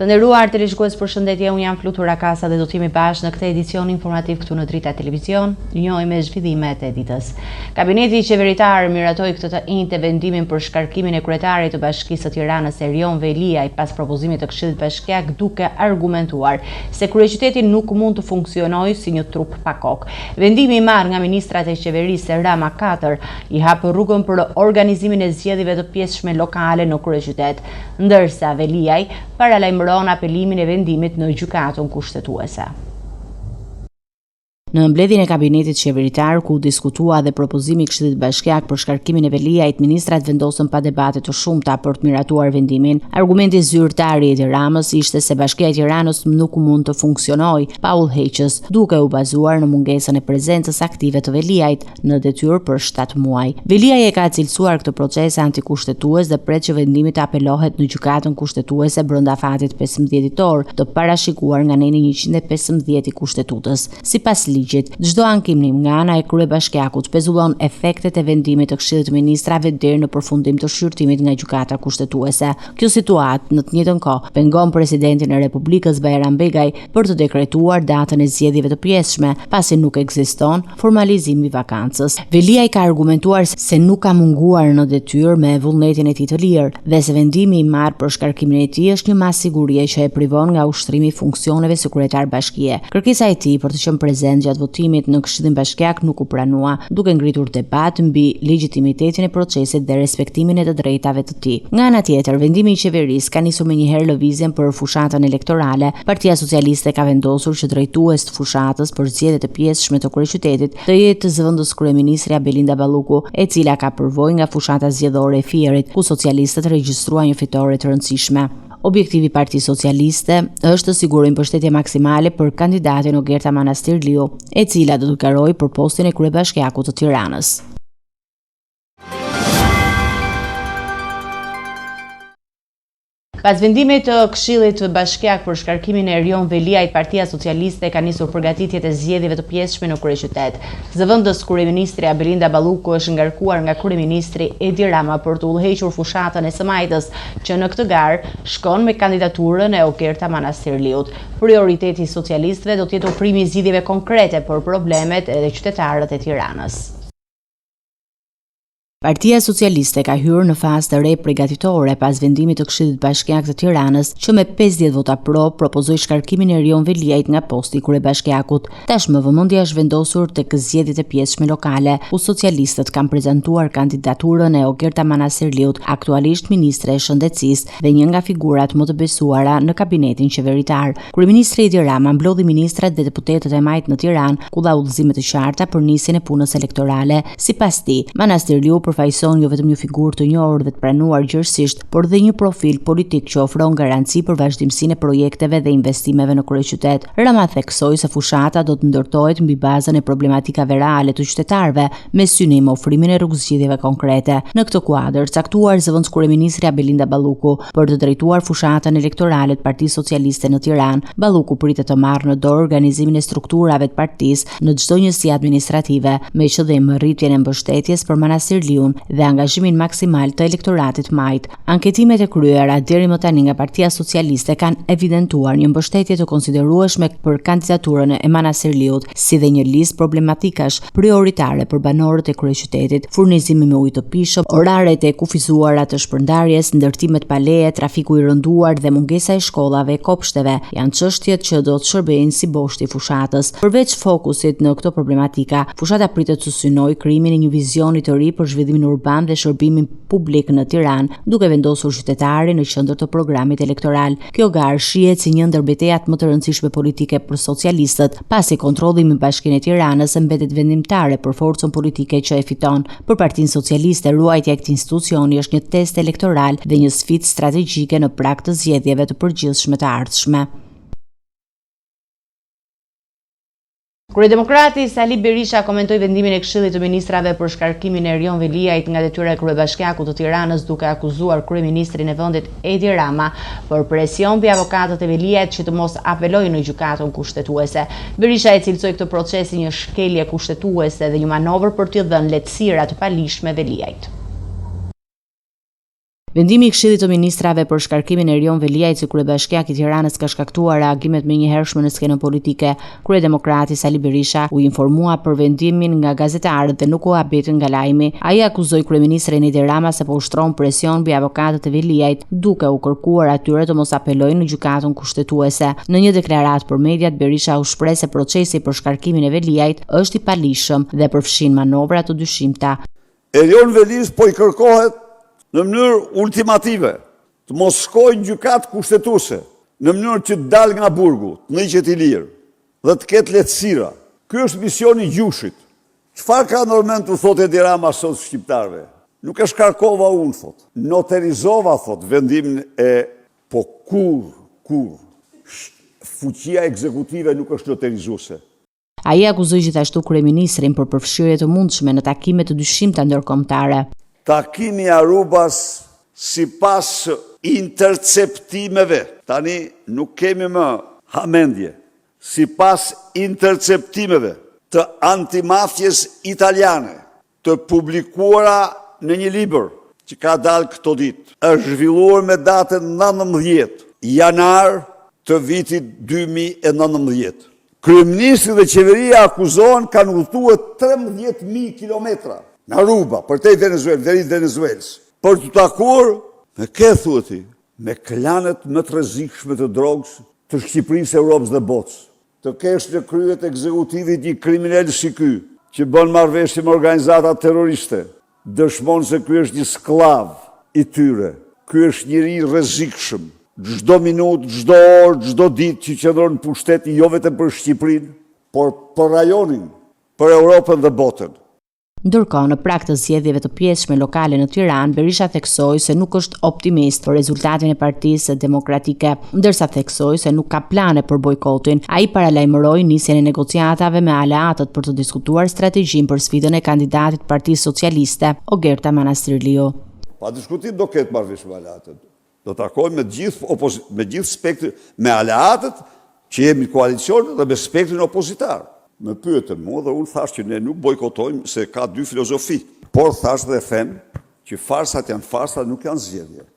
Të nderuar televizionistë, përshëndetje, unë jam Flutur Rakasa dhe do të jemi bashkë në këtë edicion informativ këtu në Drita Televizion. Njohim me zhvillimet e ditës. Kabineti qeveritar miratoi këtë të njëjtë vendimin për shkarkimin e kryetarit të Bashkisë së Tiranës Erion Veliaj pas propozimit të Këshillit Bashkiak, duke argumentuar se kryeqyteti nuk mund të funksionojë si një trup pa kokë. Vendimi i marrë nga ministrat e qeverisë Rama 4 i hap rrugën për organizimin e zgjedhjeve të pjesëshme lokale në kryeqytet, ndërsa Veliaj paralajmëron apelimin e vendimit në gjykatën kushtetuese. Në mbledhjen e kabinetit qeveritar, ku diskutua dhe propozimi i Këshillit Bashkiak për shkarkimin e Veliajt, ministrat vendosën pa debate të shumta për të miratuar vendimin. Argumenti zyrtar i Edi Ramës ishte se Bashkia e Tiranës nuk mund të funksionojë pa udhëheqës, duke u bazuar në mungesën e prezencës aktive të Veliajt në detyrë për 7 muaj. Veliaj e ka cilësuar këtë proces antikushtetues dhe pret që vendimi të apelohet në gjykatën kushtetuese brenda fatit 15 ditor, të parashikuar nga neni 115 i kushtetutës. Sipas ligjit, çdo ankim nga ana e kryebashkiakut pezullon efektet e vendimit të Këshillit të Ministrave deri në përfundim të shqyrtimit nga gjykata kushtetuese. Kjo situatë në të njëjtën kohë pengon presidentin e Republikës Bajram Begaj për të dekretuar datën e zgjedhjeve të pjesshme, pasi nuk ekziston formalizimi i vakancës. Veliaj ka argumentuar se nuk ka munguar në detyrë me vullnetin e tij të lirë dhe se vendimi i marrë për shkarkimin e tij është një masë sigurie që e privon nga ushtrimi i funksioneve si kryetar bashkie. Kërkesa e tij për të qenë prezent gjatë votimit në Këshillin Bashkiak nuk u pranua, duke ngritur debat mbi legjitimitetin e procesit dhe respektimin e të drejtave të tij. Nga ana tjetër, vendimi i qeverisë ka nisur menjëherë lëvizjen për fushatën elektorale. Partia Socialiste ka vendosur që drejtues të fushatës për zgjedhjet e pjesshme të kryeqytetit të jetë zëvendës kryeministrja Belinda Balluku, e cila ka përvojë nga fushata zgjedhore e Fierit, ku socialistët regjistruan një fitore të rëndësishme. Objektivi i Partisë Socialiste është të sigurojë mbështetje maksimale për kandidatin Ogerta Manastirliu, e cila do të garojë për postin e kryebashkiakut të Tiranës. Pas vendimit të Këshillit Bashkiak për shkarkimin e Erion Veliajt, Partia Socialiste ka nisur përgatitjet e zgjedhjeve të pjesshme në kryeqytet. Zëvendës kryeministrja Belinda Balluku është ngarkuar nga kryeministri Edi Rama për të udhëhequr fushatën e së Majtës, që në këtë garë shkon me kandidaturën e Ogerta Manastirliut. Prioriteti i socialistëve do të jetë ofrimi i zgjidhjeve konkrete për problemet e qytetarët e Tiranës. Partia Socialiste ka hyrë në fazë të re përgatitore pas vendimit të Këshillit Bashkiak të Tiranës, që me 50 vota pro propozoi shkarkimin e Erion Veliajt nga posti i kryebashkiakut. Tashmë vëmendja është vendosur tek zgjedhjet e pjesshme lokale, ku socialistët kanë prezantuar kandidaturën e Ogerta Manastirliut, aktualisht ministre e shëndetësisë dhe një nga figurat më të besuara në kabinetin qeveritar. Kryeministri Edi Rama mblodhi ministrat dhe deputetët e majtë në Tiranë, ku dha udhëzime të qarta për nisjen e punës elektorale. Sipas tij, Manastirliu përfaqëson jo vetëm një figurë të njohur dhe të pranuar gjërësisht, por dhe një profil politik që ofron garanci për vazhdimsinë e projekteve dhe investimeve në kryeqytet. Rama theksoi se fushata do të ndërtohet mbi bazën e problematikave reale të qytetarëve, me synim ofrimin e rrugëzgjedhjeve konkrete. Në këtë kuadër, caktuar zëvendës kryeministrja Belinda Balluku për të drejtuar fushatën elektorale të Partisë Socialiste në Tiranë. Balluku pritet të marrë në dorë organizimin e strukturave të partisë në çdo njësi administrative, me qëllim rritjen e mbështetjes për Manastirliun dhe angazhimin maksimal të elektoratit majt. Anketimet e kryera deri më tani nga Partia Socialiste kanë evidentuar një mbështetje të konsiderueshme për kandidaturën e Manastirliut, si dhe një listë problematikash prioritare për banorët e kryeqytetit: furnizimi me ujë të pishëm, oraret e kufizuara të shpërndarjes, ndërtimet pa leje, trafiku i rënduar dhe mungesa e shkollave e kopshteve janë çështjet që do të shërbejnë si boshti i fushatës. Përveç fokusit në këto problematika, fushata pritet të synojë krijimin e një vizioni të ri për zhvillimin urban dhe shërbimin publik në Tiranë, duke vendosur qytetarin në qendër të programit elektoral. Kjo garë shihet si një ndër betejat më të rëndësishme politike për socialistët, pasi kontrolli mbi Bashkinë e Tiranës mbetet vendimtare për forcën politike që e fiton. Për Partinë Socialiste, ruajtja e këtij institucioni është një test elektoral dhe një sfidë strategjike në prag të zgjedhjeve të përgjithshme të ardhshme. Kryedemokrati Sali Berisha komentoi vendimin e Këshillit të Ministrave për shkarkimin e Erion Veliajt nga detyra e kryebashkiakut të Tiranës, duke akuzuar kryeministrin e vendit Edi Rama për presion mbi avokatët e Veliajt që të mos apelojnë në gjykatën kushtetuese. Berisha e cilësoi këtë proces si një shkelje kushtetuese dhe një manovër për t'i dhënë lehtësira të palishme Veliajt. Vendimi i Këshillit të Ministrave për shkarkimin e Erion Veliajt si kryebashkiak i Tiranës ka shkaktuar reagimet menjëhershme në skenën politike. Kryedemokrati Sali Berisha u informua për vendimin nga gazetarët dhe nuk u habet nga lajmi. Ai akuzoi kryeministrin Edi Rama se po ushtron presion mbi avokatët e Veliajt, duke u kërkuar atyre të mos apelojnë në gjykatën kushtetuese. Në një deklaratë për mediat, Berisha u shpreh se procesi për shkarkimin e Veliajt është i palishëm dhe përfshin manovra të dyshimta. Erion Veliajt po i kërkohet në mënyrë ultimative të mos shkojnë gjykatë kushtetuese, në mënyrë që të dalë nga burgu, të ndiqet i lirë dhe të ketë lehtësira. Ky është misioni i gjushit. Çfarë ka ndërmend të thotë Edi Rama sot shqiptarëve? Nuk e shkarkova unë, thot. Noterizova, thot, vendimin po kur. Fuqia ekzekutive nuk është noterizuese. Ai akuzoi gjithashtu kryeministrin për përfshirje të mundshme në takime të dyshimta ndërkombëtare. Takimi Arubas sipas interceptimeve, tani nuk kemi më hamendje, sipas interceptimeve të antimafjes italiane, të publikuara në një libër që ka dalë këto ditë, është zhvilluar me datën 19 janar të vitit 2019. Kryeministri dhe qeveria akuzohen kanë udhëtuar 13.000 kilometra në Aruba, për te Venezuelë, deri Venezuelës, për të takuar me klanet më të rrezikshme të drogës të Shqipërisë, Europës dhe botës. Të kesh në kryet ekzekutivit një kriminal si ky, që bën marrëveshje me organizata terroriste, dëshmon se ky është një sklav i tyre. Ky është njeri i rrezikshëm. Çdo minutë, çdo orë, çdo ditë që qëndron në pushtet, jo vetëm për Shqipërinë, por për rajonin, për Europën dhe botën. Ndërkohë, në prag të zgjedhjeve të pjesshme lokale në Tiranë, Berisha theksoi se nuk është optimist për rezultatin e Partisë Demokratike, ndërsa theksoi se nuk ka plane për bojkotin. Ai paralajmëroi nisjen e negociatave me aleatët për të diskutuar strategjinë për sfidën e kandidatit të Partisë Socialiste, Ogerta Manastirliu. Pa diskutim do ketë marrëveshje me aleatët. Do takojmë me gjithë spektrin, me aleatët që jemi në koalicion dhe me spektrin opozitar. Me pyetën mua dhe unë thash që ne nuk bojkotojmë se ka dy filozofi, por thash dhe them që farsat janë farsa, nuk janë zgjedhje.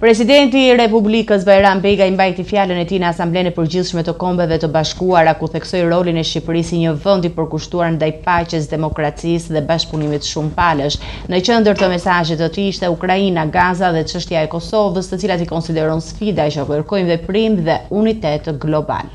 Presidenti i Republikës Bajram Begaj mbajti fjalën e tij në Asamblenë e Përgjithshme të Kombeve të Bashkuara, ku theksoi rolin e Shqipërisë si një vend i përkushtuar ndaj paqes, demokracisë dhe bashkëpunimit shumë palësh. Në qendër të mesazhit të tij ishte Ukraina, Gaza dhe çështja e Kosovës, të cilat i konsideron sfida që kërkojnë veprim dhe unitet global.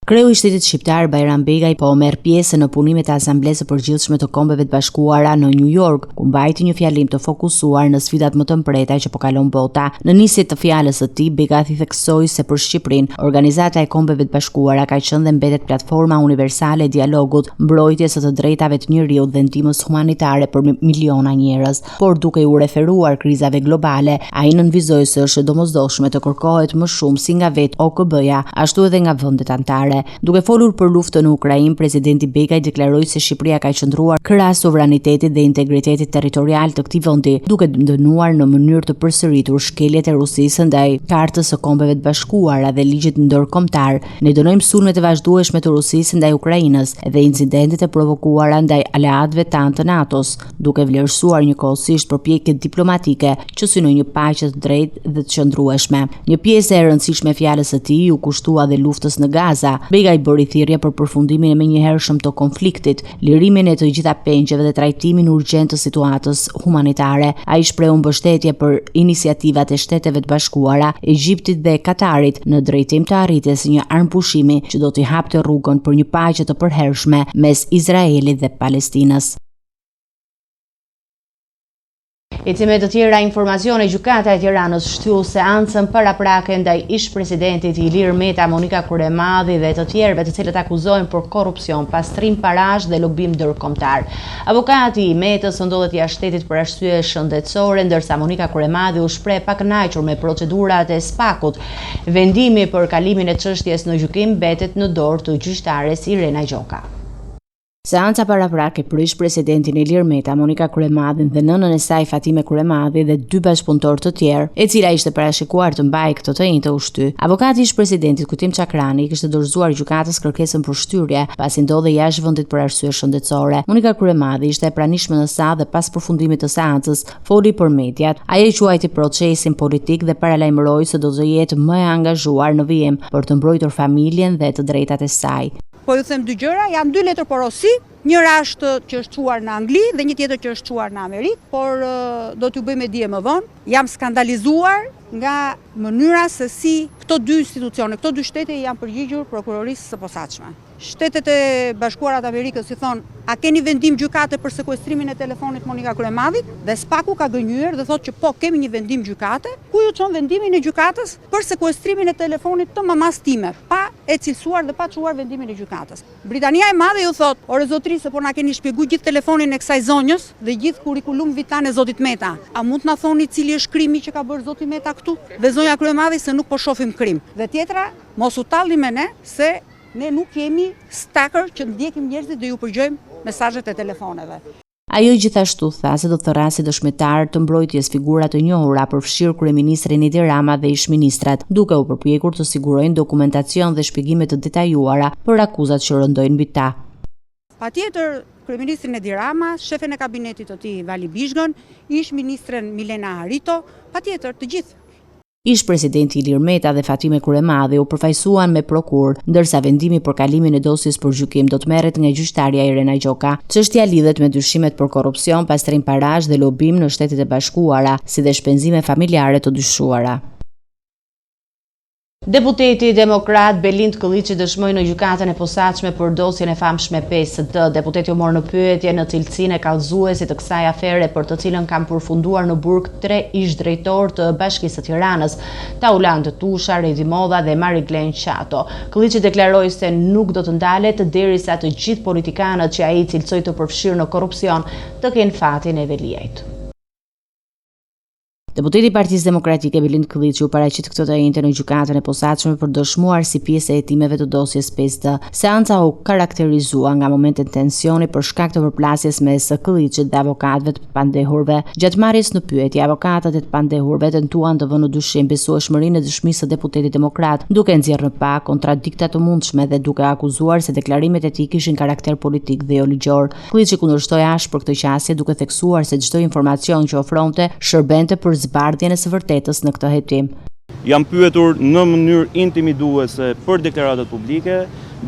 Kreu i Shtetit Shqiptar Bajram Begaj po merr pjesë në punimet e Asamblesë së Përgjithshme të Kombeve të Bashkuara në New York, ku mbajti një fjalim të fokusuar në sfidat më të mprejta që po kalon bota. Në nisje të fjalës së tij, Begaj theksoi se për Shqipërinë, Organizata e Kombeve të Bashkuara ka qenë dhe mbetet platforma universale e dialogut, mbrojtjes së të drejtave të njerëzit dhe ndihmës humanitare për miliona njerëz. Por duke u referuar krizave globale, ai nënvizoi se është domosdoshme të kërkohet më shumë si nga vetë OKB-ja, ashtu edhe nga vendet anëtare. Duke folur për luftën në Ukrainë, presidenti Begaj deklaroi se Shqipëria ka qëndruar krahas sovranitetit dhe integritetit territorial të këtij vendi, duke dënuar në mënyrë të përsëritur shkeljet e Rusisë ndaj Kartës së Kombeve të Bashkuara dhe ligjit ndërkombëtar. Ne dënojmë sulmet e vazhdueshme të Rusisë ndaj Ukrainës dhe incidentet e provokuara ndaj aleatëve tanë të NATO-s, duke vlerësuar njëkohësisht përpjekjet diplomatike që synojnë një paqe të drejtë dhe të qëndrueshme. Një pjesë e rëndësishme e fjalës së tij u kushtua dhe luftës në Gaza. Begaj bëri thirrje për përfundimin e menjëhershëm të konfliktit, lirimin e të gjitha pengjeve dhe trajtimin urgjent të situatës humanitare. Ai shprehu mbështetje për iniciativat e Shteteve të Bashkuara, Egjiptit dhe Katarit në drejtim të arritjes së një armëpushimi që do t'i hapte rrugën për një paqe të përhershme mes Izraelit dhe Palestinës. Hecime të tjera informacione, gjykata e Tiranës shtyll seancën paraprake ndaj ish-presidentit Ilir Meta, Monika Kurremadhi dhe të tjerëve të cilët akuzojnë për korrupsion, pastrim parash dhe lobim ndërkombëtar. Avokati i Metës ndodhet jashtë shtetit për arsye shëndetësore, ndërsa Monika Kurremadhi u shpreh pa kënaqur me procedurat e SPAK-ut. Vendimi për kalimin e çështjes në gjykim mbetet në dorë të gjyqtares Irena Gjoka. Seanca paraprak e prish presidentin Ilir Meta, Monika Kurremadhin dhe nënën e saj Fatime Kurremadhi dhe 2 bashkëpunëtorë të tjerë, e cila ishte parashikuar të mbajë këtë të njëjtë ushty. Avokati i presidentit Kujtim Çakrani kishte dorëzuar gjykatës kërkesën për shtyrje pasi ndodhej jashtë vendit për arsye shëndetësore. Monika Kurremadhi ishte e pranishme në sa dhe pas përfundimit të seancës foli për mediat. Ai e quajti procesin politik dhe paralajmëroi se do të jetë më e angazhuar në vijim për të mbrojtur familjen dhe të drejtat e saj. Po ju them dy gjëra, janë 2 letër porosi, njëra është që është çuar në Angli dhe një tjetër që është çuar në Amerikë, por do t'ju bëj me dije më vonë. Jam skandalizuar nga mënyra se si këto 2 institucione, këto 2 shtete janë përgjigjur prokurorisë së posaçme. Shtetet e Bashkuara të Amerikës i thonë, a keni vendim gjykate për sekuestrimin e telefonit Monika Kurremadhit? Dhe Spaku ka gënjur dhe thotë që po, kemi një vendim gjykate, ku ju çon vendimin e gjykatës për sekuestrimin e telefonit të mamas time, pa e cilësuar dhe pa çuar vendimin e gjykatës. Britania e Madhe ju thotë, o zotri, se po na keni shpjeguar gjithë telefonin e kësaj zonjës dhe gjithë kurikulum vitan e zotit Meta. A mund të na thoni cili është krimi që ka bërë zoti Meta këtu? Dhe zonja Kurremadhi se nuk po shohim krim. Dhe tjetra, mos u tallni me ne se ne nuk jemi stalker që ndjekim njerëzit dhe ju përgjojmë mesazhet e telefoneve. Ajo gjithashtu tha se do të rrasi dëshmitar të mbrojtjes figura të njohura, përfshirë kryeministrin Edi Rama dhe ish-ministrat, duke u përpjekur të sigurojnë dokumentacion dhe shpjegime të detajuara për akuzat që rëndojnë mbi ta. Patjetër, kryeministrin Edi Rama, shefin e kabinetit të tij Vali Bishgën, ish-ministren Milena Harito, patjetër të gjithë. Ish-presidenti Ilir Meta dhe Fatime Kurremadhi u përfaqësuan me prokuror, ndërsa vendimi për kalimin e dosjes për gjykim do të merret nga gjyqtarja Irena Gjoka. Çështja lidhet me dyshimet për korrupsion, pastrim parash dhe lobim në Shtetet e Bashkuara, si dhe shpenzime familjare të dyshuara. Deputeti demokrat Belind Kılliçi dëshmoi në gjykatën e posaçme për dosjen e famshme PSD. Deputeti u mor në pyetje në cilësinë e kallëzuesit të kësaj afere, për të cilën kanë përfunduar në burg 3 ish-drejtorë të Bashkisë së Tiranës, Taulant Tusha, Redi Modha dhe Mariglen Qato. Kılliçi deklaroi se nuk do të ndalet derisa të gjithë politikanët që ai cilësoi të përfshirë në korrupsion të kenë fatin e veliajt. Deputeti i Partisë Demokratike Belind Kılliçi u paraqit këtë të njëjtën në gjykatën e posaçme për dëshmuar si pjesë e hetimeve të dosjes PSD. Seanca u karakterizua nga momente tensioni për shkak të përplasjes mes Kılliçit dhe avokatëve të pandehurve. Gjatë marrjes në pyetje, avokatët e të pandehurve tentuan të vënë në dyshim besueshmërinë e dëshmisë së deputetit demokrat, duke nxjerrë në pa kontradikta të mundshme dhe duke akuzuar se deklarimet e tij kishin karakter politik dhe jo ligjor. Kılliçi kundërshtoi ashpër këtë qasje, duke theksuar se çdo informacion që ofronte shërbente për zbardhjen e së vërtetës në këtë hetim. Jam pyetur në mënyrë intimiduese për deklaratat publike,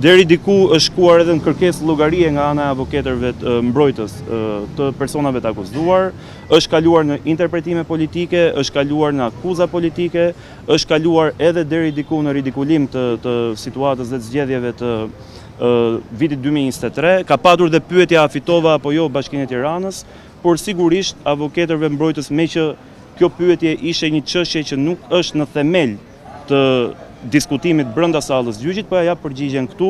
deri diku është shkuar edhe në kërkesë llogarie nga ana e avokatërve të mbrojtës të personave të akuzuar, është kaluar në interpretime politike, është kaluar në akuza politike, është kaluar edhe deri diku në ridikulim të situatës dhe të zgjedhjeve të vitit 2023, ka patur dhe pyetja a fitova apo jo Bashkinë e Tiranës, por sigurisht avokatërve mbrojtës me që kjo pyetje ishte një çështje që nuk është në themel të diskutimit brenda sallës gjyqit, po ja jap përgjigjen këtu,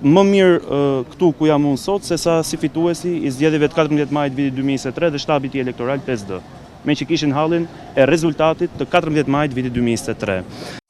më mirë këtu ku jam unë sot, se sa si fituesi i zgjedhjeve të 14 majit vitit 2023 dhe shtabit elektoral PSD, me që kishin hallin e rezultatit të 14 majit vitit 2023.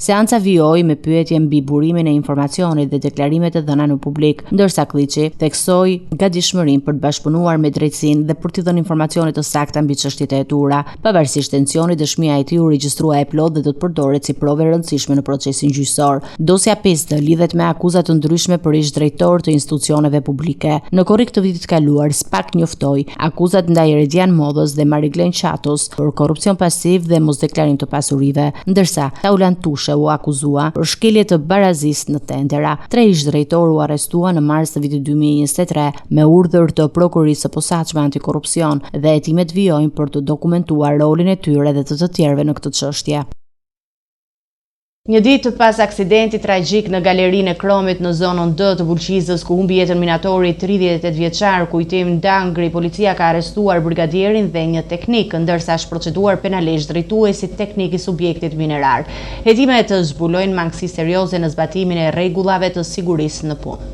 Seanca vijoi me pyetje mbi burimin e informacionit dhe deklarimet e dhëna në publik, ndërsa Kılliçi theksoi gatishmërinë për të bashkëpunuar me drejtsinë dhe për t'i dhënë informacione të sakta mbi çështjet e hetura. Pavarësisht tensionit, dëshmia e tij u regjistrua e plot dhe do të përdoret si provë e rëndësishme në procesin gjyqësor. Dosja PSD lidhet me akuza të ndryshme për ish-drejtor të institucioneve publike. Në korrik të vitit kaluar, SPAK njoftoi akuzat ndaj Redian Modhës dhe Mariglen Qatos për korrupsion pasiv dhe mosdeklarim të pasurive, ndërsa Taulant Tusha u akuzua për shkelje të barazisë në tendera. 3 ish-drejtorë u arrestuan në mars të vitit 2023 me urdhër të prokurisë së posaçme antikorrupsion dhe hetimet vijojnë për të dokumentuar rolin e tyre dhe të tjerëve në këtë çështje. Një ditë pas aksidentit tragjik në galerinë e Kromit në zonën D të Bulqizës, ku humbi jetën minatori 38 vjeçar Kujtim Dangri, policia ka arrestuar brigadierin dhe një teknik, ndërsa është proceduar penalisht drejtuesi teknik i subjektit minerar. Hetimet zbulojnë mangësi serioze në zbatimin e rregullave të sigurisë në punë.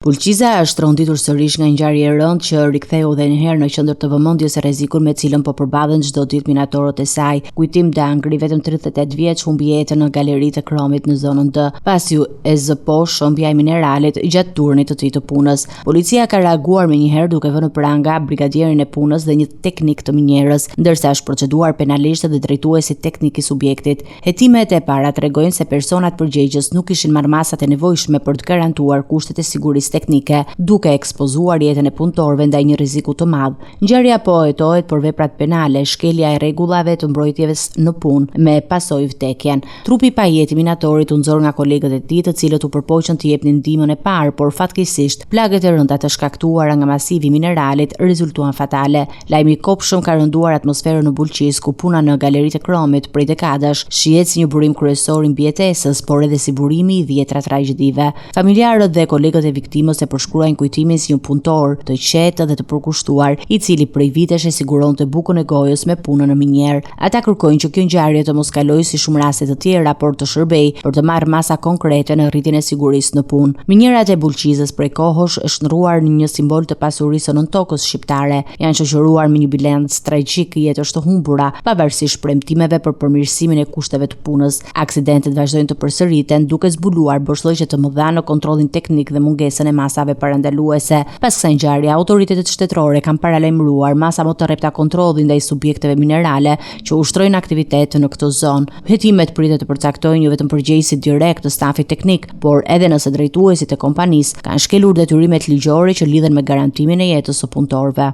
Pulqiza është tronditur sërish nga ngjarje e rëndë që riktheu edhe një herë në qendër të vëmendjes e rrezikun me cilën po përballen çdo ditë minatorët e saj. Kujtim Dangri, vetëm 38 vjeç, humbi jetën në galeritë e Kromit në zonën D, pasi e zëpo shëmbja e mineralit gjatë turnit të tij të punës. Policia ka reaguar menjëherë duke vënë pranga brigadierin e punës dhe një teknik të minjerës, ndërsa është proceduar penalisht dhe drejtuesi teknik i subjektit. Hetimet e para tregojnë se personat përgjegjës nuk kishin marrë masat e nevojshme për të garantuar kushtet e sigurisë teknike, duke ekspozuar jetën e punëtorëve ndaj një rreziku të madh. Ngjarja po hetohet për veprat penale, shkelja e rregullave të mbrojtjes në punë me pasojë vdekjen. Trupi pa jetë i minatorit u nxor nga kolegët e tij, të cilët u përpoqën të jepnin ndihmën e parë, por fatkeqësisht plagët e rënda të shkaktuara nga masivi i mineralit rezultuan fatale. Lajmi i kopshëm ka rënduar atmosferën në Bulqiz, ku puna në galeritë e Kromit prej dekadash shihet si një burim kryesor i mbijetesës, por edhe si burimi i dhjetra tragjedive. Familjarët dhe kolegët e viktimës e përshkruajnë kujtimin si një punëtor të qetë dhe të përkushtuar, i cili prej vitesh e siguronte bukën e gojës me punën në minjer. Ata kërkojnë që kjo ngjarje të mos kalojë si shumë raste të tjera, por të shërbejë për të marrë masa konkrete në rritjen e sigurisë në punë. Minjerat e Bulqizës prej kohësh është shndruar në një simbol të pasurisë nën tokës shqiptare. Janë shoqëruar me një bilanc tragjik i jetësh të humbura, pavarësisht premtimeve për përmirësimin e kushteve të punës. Aksidentet vazhdojnë të përsëriten, duke zbuluar boshllëqe të mëdha në kontrollin teknik dhe mungesën e masave parandaluese. Pas kësaj ngjarje, autoritetet shtetërore kanë paralajmëruar masa më të rrepta kontrolli ndaj subjekteve minerale që ushtrojnë aktivitet në këtë zonë. Hetimet pritet të përcaktojnë jo vetëm përgjegjësit direkt të stafit teknik, por edhe nëse drejtuesit e kompanisë kanë shkelur detyrimet ligjore që lidhen me garantimin e jetës së punëtorëve.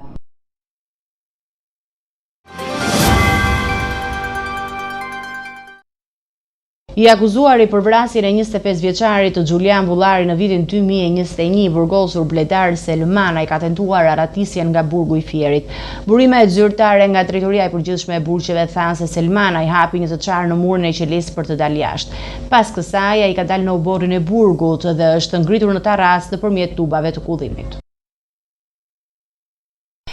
I akuzuari për vrasjen e 25 vjeçarit të Xhulian Bullari në vitin 2021, burgosur Bledar Selmanaj ka tentuar arratisjen nga burgu i Fierit. Burimet zyrtare nga drejtoria e përgjithshme e burgjeve thanë se Selmanaj hapi një të çarë në murin e qelisë për të dalë jashtë. Pas kësaj ai ka dalë në oborrin e burgut dhe është ngritur në terras nëpërmjet tubave të kudhimit.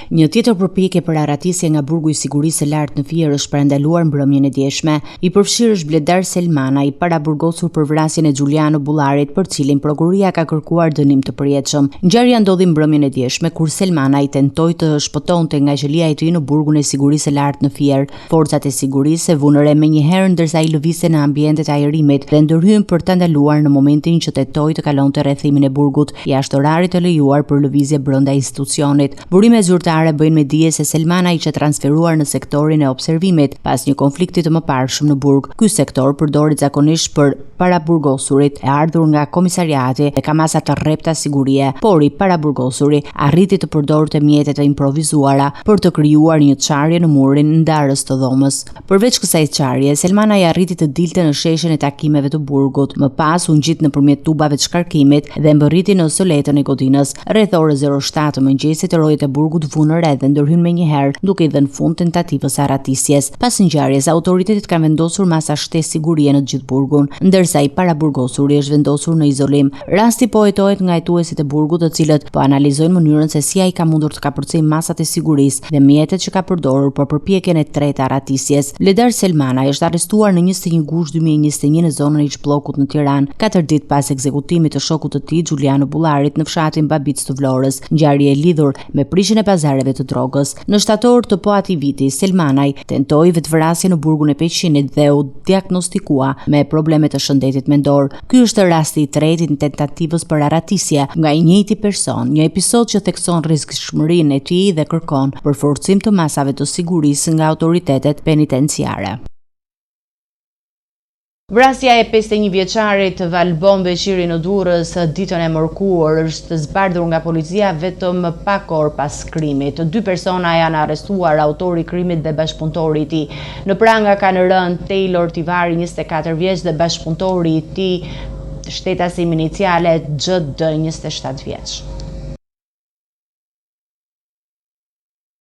Një tjetër përpjekje për arratisje nga burgu i sigurisë së lartë në Fier është parandaluar mbrëmjen e djeshme. I përfshirë është Bledar Selmana, i paraburgosur për vrasjen e Xhuliano Bullarit, për cilin prokuroria ka kërkuar dënim të përjetshëm. Ngjarja ndodhi mbrëmjen e djeshme kur Selmana i tentoi të shpëtonte nga qelia e tij në burgun e sigurisë së lartë në Fier. Forcat e sigurisë e vunë re menjëherë ndërsa ai lëvizte në ambientet e ajrimit dhe ndërhyn për ta ndaluar në momentin që tetoi të kalonte rrethimin e burgut, jashtë orarit të lejuar për lëvizje brenda institucionit. Burimet zyrtare bëjnë me dije se Selmana ishte transferuar në sektorin e observimit pas një konflikti të mëparshëm në burg. Ky sektor përdoret zakonisht për paraburgosurit e ardhur nga komisariati dhe ka masa të rrepta sigurie, por i paraburgosuri arriti të përdorte mjetet e improvizuara për të krijuar një çarje në murin ndarës të dhomës. Përveç kësaj çarje, Selmana i arriti të dilte në sheshin e takimeve të burgut. Më pas u ngjit nëpërmjet tubave të shkarkimit dhe mbërriti në soletën e godinës. Rreth orës 07 të mëngjesit, rojet e burgut vunë re dhe ndërhyn menjëherë, duke i dhënë fund tentativës së arratisjes. Pas ngjarjes, autoritetet kanë vendosur masa shtesë sigurie në të gjithë burgun, ndërsa i paraburgosuri është vendosur në izolim. Rasti po hetohet nga hetuesit e burgut, të cilët po analizojnë mënyrën se si ai ka mundur të kapërcejë masat e sigurisë dhe mjetet që ka përdorur për përpjekjen e tretë arratisjes. Bledar Selmanaj është arrestuar në 21 gusht 2021 në zonën e Içpllokut në Tiranë, 4 ditë pas ekzekutimit të shokut të tij Xhuliano Bullarit në fshatin Babic të Vlorës. Ngjarje e lidhur me prishjen e pazareve të drogës. Në shtator të po atij viti, Selmanaj tentoi vetvrasje në burgun e Peqinit dhe u diagnostikua me probleme të shëndetit mendor. Ky është rasti i tretë i tentativës për arratisje nga i njëjti person, një episod që thekson rrezikshmërinë e tij dhe kërkon përforcim të masave të sigurisë nga autoritetet penitenciare. Vrasja e 51 vjeçarit Valbon Beqiri në Durrës ditën e mërkurë është zbardhur nga policia vetëm pak orë pas krimit. 2 persona janë arrestuar, autori i krimit dhe bashkëpunëtori i tij. Në pranga kanë rënë Taylor Tivari, 24 vjeç, dhe bashkëpunëtori i tij, shtetasi me iniciale XD, 27 vjeç.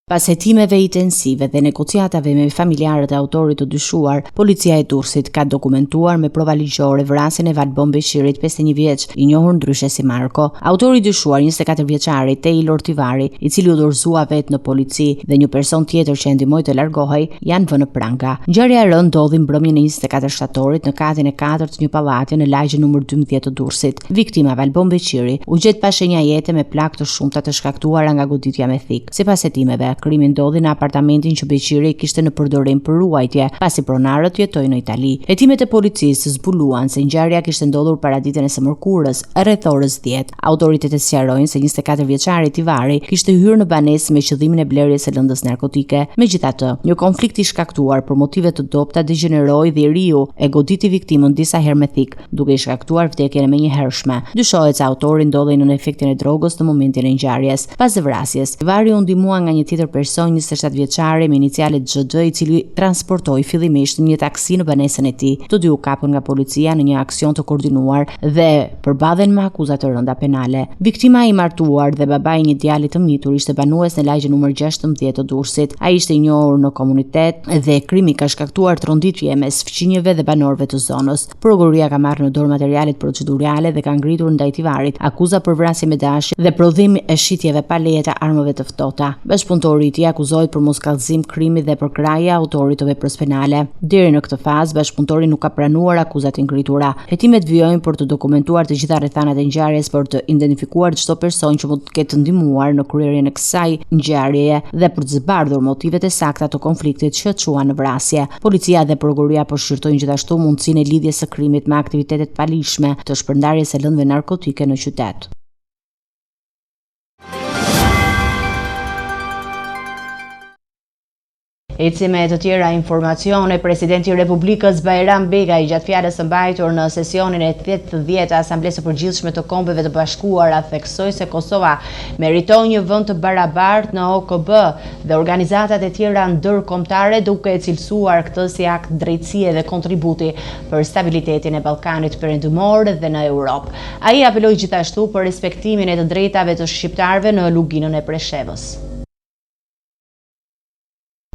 Pas hetimeve intensive dhe negociatave me familjarët e autorit të dyshuar, policia e Durrësit ka dokumentuar me prova ligjore vrasjen e Valbon Beshirit, 51 vjeç, i njohur ndryshe si Marko. Autori i dyshuar, 24 vjeçari Taylor Tivari, i cili u dorëzua vetë në polici dhe një person tjetër që e ndihmoi të largohej, janë vënë pranga. Ngjarja e rëndë ndodhi mbrëmjen e 24 shtatorit në katin e 4 të një pallati në lagjen numër 12 të Durrësit. Viktima Valbon Beshiri u gjet pa shenja jete me plagë të shumta të shkaktuara nga goditja me thik. Sipas hetimeve, krimi ndodhi në apartamentin që Beshiri kishte në përdorim për ruajtje, pasi pronarët jetojnë në Itali. Hetimet e policisë zbuluan se ngjarja kishte ndodhur para ditën e së mërkurës, rreth orës 10. Autoritetet sqarojnë se 24 vjeçari Tivari kishte hyrë në banesë me qëllimin e blerjes së lëndës narkotike. Megjithatë, një konflikt i shkaktuar për motive të dobta degeneroi dhe riu e goditi viktimën disa herë me thik, duke i shkaktuar vdekjen e menjëhershme. Dyshohet se autori ndodhej në efektin e drogës në momentin e ngjarjes. Pas vrasjes, Tivari u ndihmua nga një tjetër person, 27 vjeçari me inicialet XG, i cili transportoi fillimisht një taksi në banesën e tij. Të dy u kapën nga policia në një aksion të koordinuar dhe përballen me akuza të rënda penale. Viktima i martuar dhe babai i një djali të mitur ishte banues në lagjen numër 16 të Durrësit. Ai ishte i njohur në komunitet dhe krimi ka shkaktuar tronditje mes fqinjeve dhe banorëve të zonës. Prokuroria ka marrë në dorë materialet procedurale dhe ka ngritur ndaj Tivarit akuza për vrasje me dashje dhe prodhim e shitjeve pa leje të armëve të ftohta. Bashkëpunëtori i tij akuzohet për moskallëzim krimi dhe për kraje autorit të veprës penale. Deri në këtë fazë, bashkëpunëtori nuk ka pranuar akuzat e ngritura. Hetimet vijojnë për të dokumentuar të gjitha rrethanat e ngjarjes, për të identifikuar çdo person që mund të ketë ndihmuar në kryerjen e kësaj ngjarjeje dhe për të zbardhur motivet e sakta të konfliktit që çuan në vrasje. Policia dhe prokuroria po shqyrtojnë gjithashtu mundësinë e lidhjes së krimit me aktivitetet palishme të shpërndarjes së lëndëve narkotike në qytet. Eci me të tjera informacione, presidenti i Republikës Bajram Begaj gjatë fjalës së mbajtur në sesionin e 80 të Asamblesë së Përgjithshme të Kombeve të Bashkuara theksoi se Kosova meriton një vend të barabartë në OKB dhe organizatat e tjera ndërkombëtare, duke e cilësuar këtë si akt drejtësie dhe kontributi për stabilitetin e Ballkanit Perëndimor dhe në Europë. Ai apeloi gjithashtu për respektimin e të drejtave të shqiptarëve në luginën e Preshevës.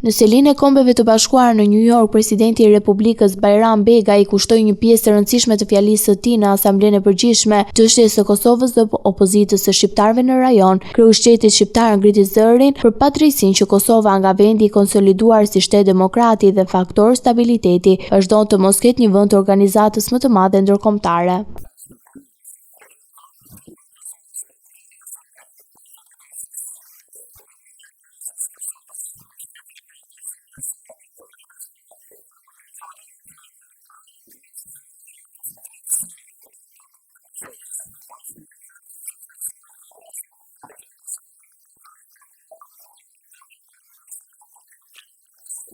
Në selinë e Kombeve të Bashkuara në New York, presidenti i Republikës Bajram Begaj kushtoi një pjesë të rëndësishme të fjalisë së tij në Asamblenë e Përgjithshme çështjes së Kosovës dhe opozitës së shqiptarëve në rajon. Kryeushteti shqiptar ngriti zërin për padrejësinë që Kosova, nga vendi i konsoliduar si shtet demokrati dhe faktor stabiliteti, vazhdon të mos ketë një vend të organizatës më të madhe ndërkombëtare.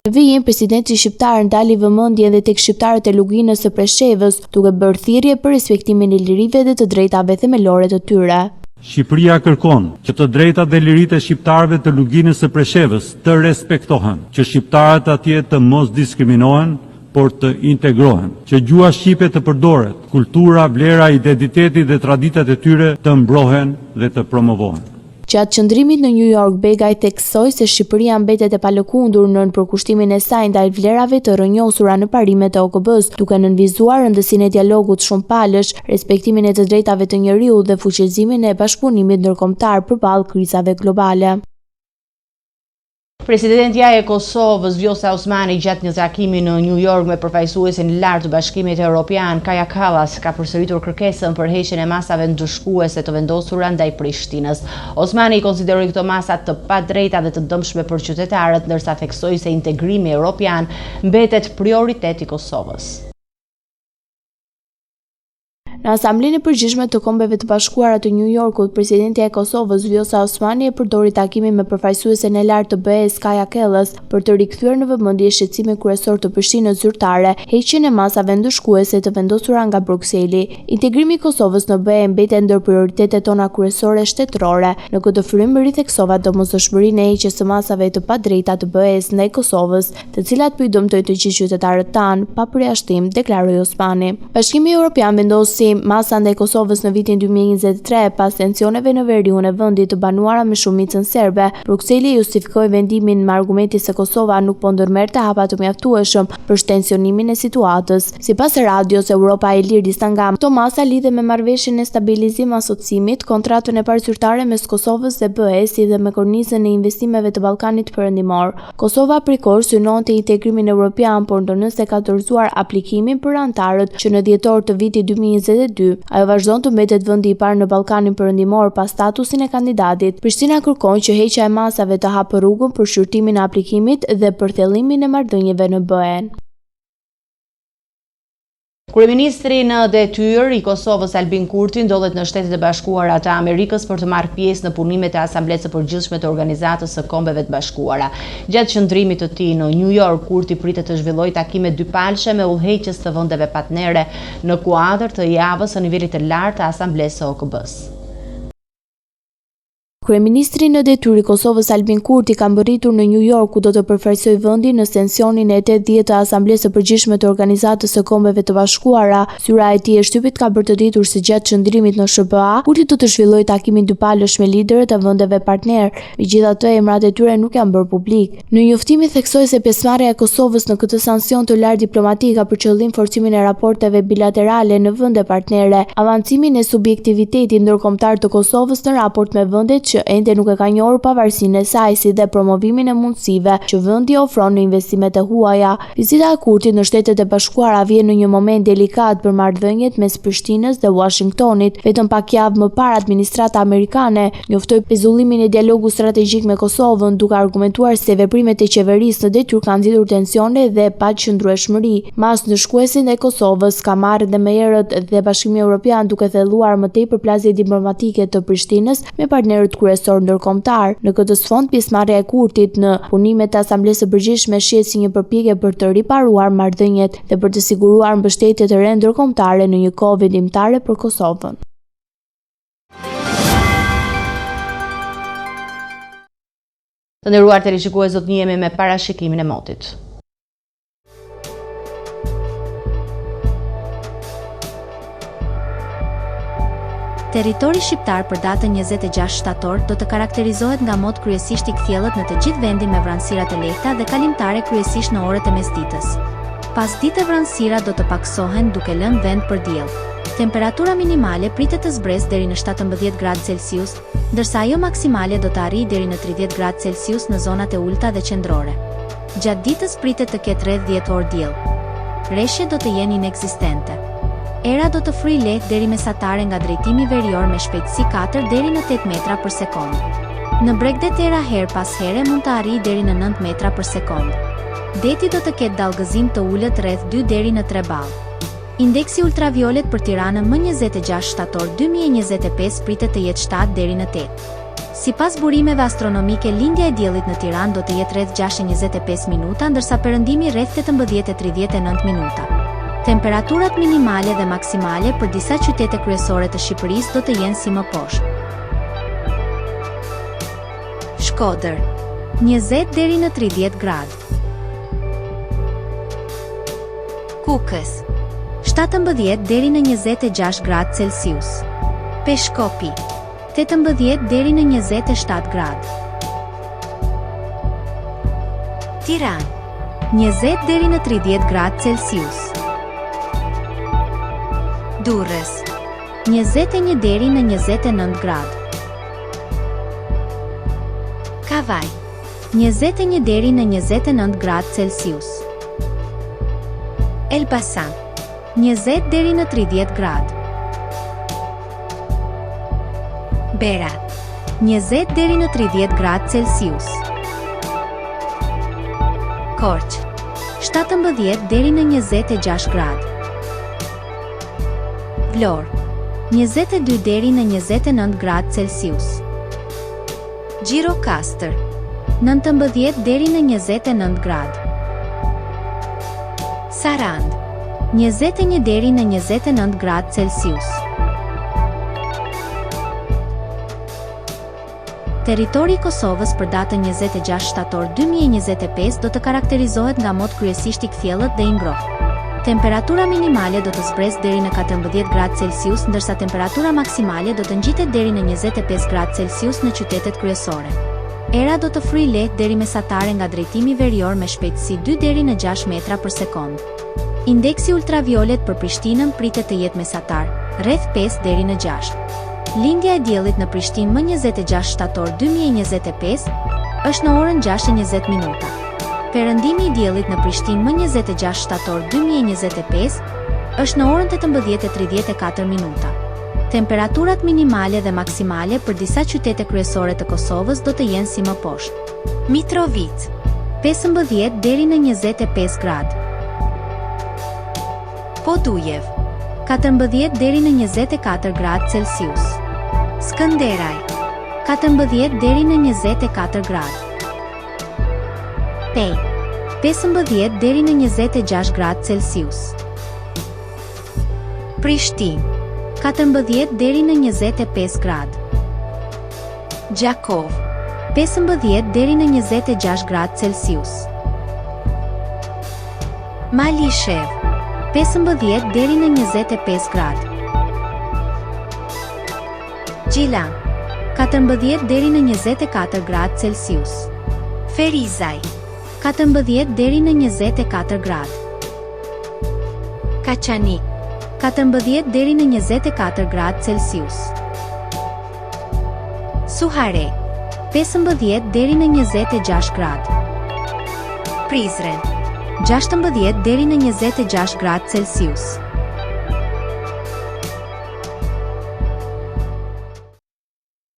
Në vijim, presidenti shqiptar ndali vëmendjen dhe tek shqiptarët e luginës së Preshevës, duke bërë thirrje për respektimin e lirive dhe të drejtave themelore të tyre. Shqipëria kërkon që të drejtat dhe liritë e shqiptarëve të luginës së Preshevës të respektohen, që shqiptarët atje të mos diskriminohen, por të integrohen, që gjua shqipe të përdoret, kultura, vlera, identiteti dhe traditat e tyre të mbrohen dhe të promovohen. Gjatë qëndrimit në New York, Begaj theksoi se Shqipëria mbetet e palëkundur nën përkushtimin e saj ndaj vlerave të rrënjosura në parimet e OKB-s, duke nënvizuar rëndësinë e dialogut shumëpalësh, respektimin e të drejtave të njeriut dhe fuqizimin e bashkëpunimit ndërkombëtar përballë krizave globale. Presidentja e Kosovës Vjosa Osmani gjatë një takimi në New York me përfaqësuesin lart të Bashkimit Evropian Kaja Kallas ka përsëritur kërkesën për heqjen e masave ndëshkuese të vendosura ndaj Prishtinës. Osmani i konsideroi këto masa të padrejta dhe të dëmshme për qytetarët, ndërsa theksoi se integrimi evropian mbetet prioritet i Kosovës. Në Asamblenë e Përgjithshme të Kombeve të Bashkuara të New Yorkut, presidentja e Kosovës Vjosa Osmani e përdori takimin me përfaqësuesen e lartë të BE-s Kaja Kallas për të rikthyer në vëmendje shqetësimin kryesor të Prishtinës zyrtare, heqjen e masave ndëshkuese të vendosura nga Brukseli. Integrimi i Kosovës në BE mbetet ndër prioritetet tona kryesore shtetërore. Në këtë frym ritheksova domosdoshmërinë e heqjes së masave të padrejta të BE-s ndaj Kosovës, të cilat po i dëmtojnë të gjithë qytetarët tanë pa përjashtim, deklaroi Osmani. Bashkimi Evropian vendosi masa ndaj Kosovës në vitin 2023 pas tensioneve në veriun e vendit të banuara me shumicën serbe. Brukseli justifikoi vendimin me argumenti se Kosova nuk po ndërmerrte hapa të mjaftueshëm për shtensionimin e situatës. Sipas radios Europa e Lirë Istangam, këto masa lidhe me marrëveshjen e stabilizim asociimit, kontratën e parë zyrtare mes Kosovës dhe BE-s si dhe me kornizën e investimeve të Ballkanit Perëndimor. Kosova prikor synonte integrimin evropian, por ndonëse ka dorëzuar aplikimin për antarët që në dhjetor të vitit 2022, ajo vazhdon të mbetet vendi i parë në Ballkanin Perëndimor pas statusin e kandidatit. Prishtina kërkon që heqja e masave të hapë rrugën për shqyrtimin e aplikimit dhe për thellimin e marrëdhënieve në BE. Kryeministri në detyrë i Kosovës Albin Kurti ndodhet në Shtetet e Bashkuara të Amerikës për të marrë pjesë në punimet e Asamblesë së Përgjithshme të Organizatës së Kombeve të Bashkuara. Gjatë qëndrimit të tij në New York, Kurti pritet të zhvillojë takime dypalshe me udhëheqës të vendeve partnere në kuadër të javës së nivelit të lartë të Asamblesë së OKB-s. Kryeministri në detyrë i Kosovës Albin Kurti ka mbërritur në New York ku do të përfaqësojë vendin në sesionin e 80 të Asamblesë së Përgjithshme të Organizatës së Kombeve të Bashkuara. Syra e tij e shtypit ka bërë të ditur se gjatë qëndrimit në SBA, Kurti do të zhvillojë takimin dypalësh me liderët e vendeve partner. Megjithatë, emrat e tyre nuk janë bërë publik. Në njoftimi theksoi se pjesëmarrja e Kosovës në këtë sanction të lartë diplomatik ka për qëllim forcimin e raporteve bilaterale në vende partnere, avancimin e subjektivitetit ndërkombëtar të Kosovës në raport me vendet që ende nuk e ka njohur pavarësinë e saj, si dhe promovimin e mundësive që vendi ofron në investimet e huaja. Vizita e Kurtit në Shtetet e Bashkuara vjen në një moment delikat për marrëdhëniet mes Prishtinës dhe Washingtonit. Vetëm pak javë më parë administrata amerikane njoftoi pezullimin e dialogut strategjik me Kosovën, duke argumentuar se veprimet e qeverisë në detyrë kanë nxitur tensione dhe paqëndrueshmëri. Mas ndëshkuesi ndaj Kosovës ka marrë dhe më herët dhe Bashkimi Evropian, duke thelluar më tepër plazje diplomatike të Prishtinës me partnerët kryesor ndërkombëtar. Në këtë sfond, pjesëmarrja e Kurtit në punimet e Asamblesë së Përgjithshme shihet si një përpjekje për të riparuar marrëdhëniet dhe për të siguruar mbështetje të re ndërkombëtare në një kohë vendimtare për Kosovën. Të nderuar teleshikues, do të njihemi me parashikimin e motit. Territori shqiptar për datën 26 shtator do të karakterizohet nga mot kryesisht i kthjellët në të gjithë vendin me vranësira të lehta dhe kalimtare kryesisht në orët e mesditës. Pas dite vranësira do të paksohen duke lënë vend për diell. Temperatura minimale pritet të zbresë deri në 17 gradë Celsius, ndërsa ajo maksimale do të arrijë deri në 30 gradë Celsius në zonat e ulta dhe qendrore. Gjatë ditës pritet të ketë rreth 10 orë diell. Rreshjet do të jenë inekzistente. Era do të fryjë lehtë deri mesatare nga drejtimi verior me shpejtësi 4 deri në 8 metra për sekond. Në Bregdet era her pas here mund të arrijë deri në 9 metra për sekond. Deti do të ketë dallgëzim të ulët rreth 2 deri në 3 ballë. Indeksi ultraviolet për Tiranën më 26 shtator 2025 pritet të jetë 7 deri në 8. Sipas burimeve astronomike, lindja e diellit në Tiranë do të jetë rreth 6:25 minuta, ndërsa perëndimi rreth 18:39 minuta. Temperaturat minimale dhe maksimale për disa qytete kryesore të Shqipërisë do të jenë si më poshtë. Shkodër, 20 deri në 30 gradë. Kukës, 17 deri në 26 gradë Celsius. Peshkopi, 18 deri në 27 gradë. Tiranë, 20 deri në 30 gradë Celsius. Durrës, 21 deri në 29 gradë. Kavaj, 21 deri në 29 gradë Celsius. Elbasan, 20 deri në 30 gradë. Berat, 20 deri në 30 gradë Celsius. Korçë, 17 deri në 26 gradë. Vlorë, 22 deri në 29 gradë Celsius. Gjirokastër, 19 deri në 29 gradë. Sarand, 21 deri në 29 gradë Celsius. Territori i Kosovës për datën 26 shtator 2025 do të karakterizohet nga mot kryesisht i kthjellët dhe i ngrohtë. Temperatura minimale do të zbresë deri në 14 gradë Celsius, ndërsa temperatura maksimale do të ngjitet deri në 25 gradë Celsius në qytetet kryesore. Era do të fryjë lehtë deri mesatare nga drejtimi verior me shpejtësi 2 deri në 6 metra për sekond. Indeksi ultraviolet për Prishtinën pritet të jetë mesatar, rreth 5 deri në 6. Lindja e diellit në Prishtinë më 26 shtator 2025 është në orën 6:20 minuta. Perëndimi i diellit në Prishtinë më 26 shtator 2025 është në orën 18:34 minuta. Temperaturat minimale dhe maksimale për disa qytete kryesore të Kosovës do të jenë si më poshtë. Mitrovica 15 deri në 25 gradë. Podujev 14 deri në 24 gradë Celsius. Skënderaj 14 deri në 24 gradë. Pej 15 deri në 26 gradë Celsius. Prishtinë 14 deri në 25 gradë. Gjakov 15 deri në 26 gradë Celsius. Malishev 15 deri në 25 gradë. Gjilan 14 deri në 24 gradë Celsius. Ferizaj 14 deri në 24 gradë. Kaçanik 14 deri në 24 gradë Celsius. Suhare 15 deri në 26 gradë. Prizren 16 deri në 26 gradë Celsius.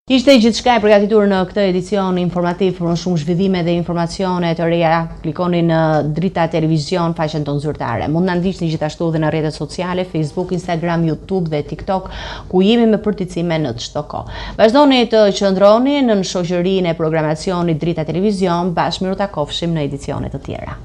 Ishte gjithçka e përgatitur në këtë edicion informativ. Për më shumë zhvillime dhe informacione të reja, klikoni në Drita Televizion, faqen tonë zyrtare. Mund na ndiqni gjithashtu edhe në rrjetet sociale, Facebook, Instagram, YouTube dhe TikTok, ku jemi me përticime në çdo kohë. Vazhdoni të qëndroni në shoqërinë e programacionit Drita Televizion, bashkë miru takofshim në edicione të tjera.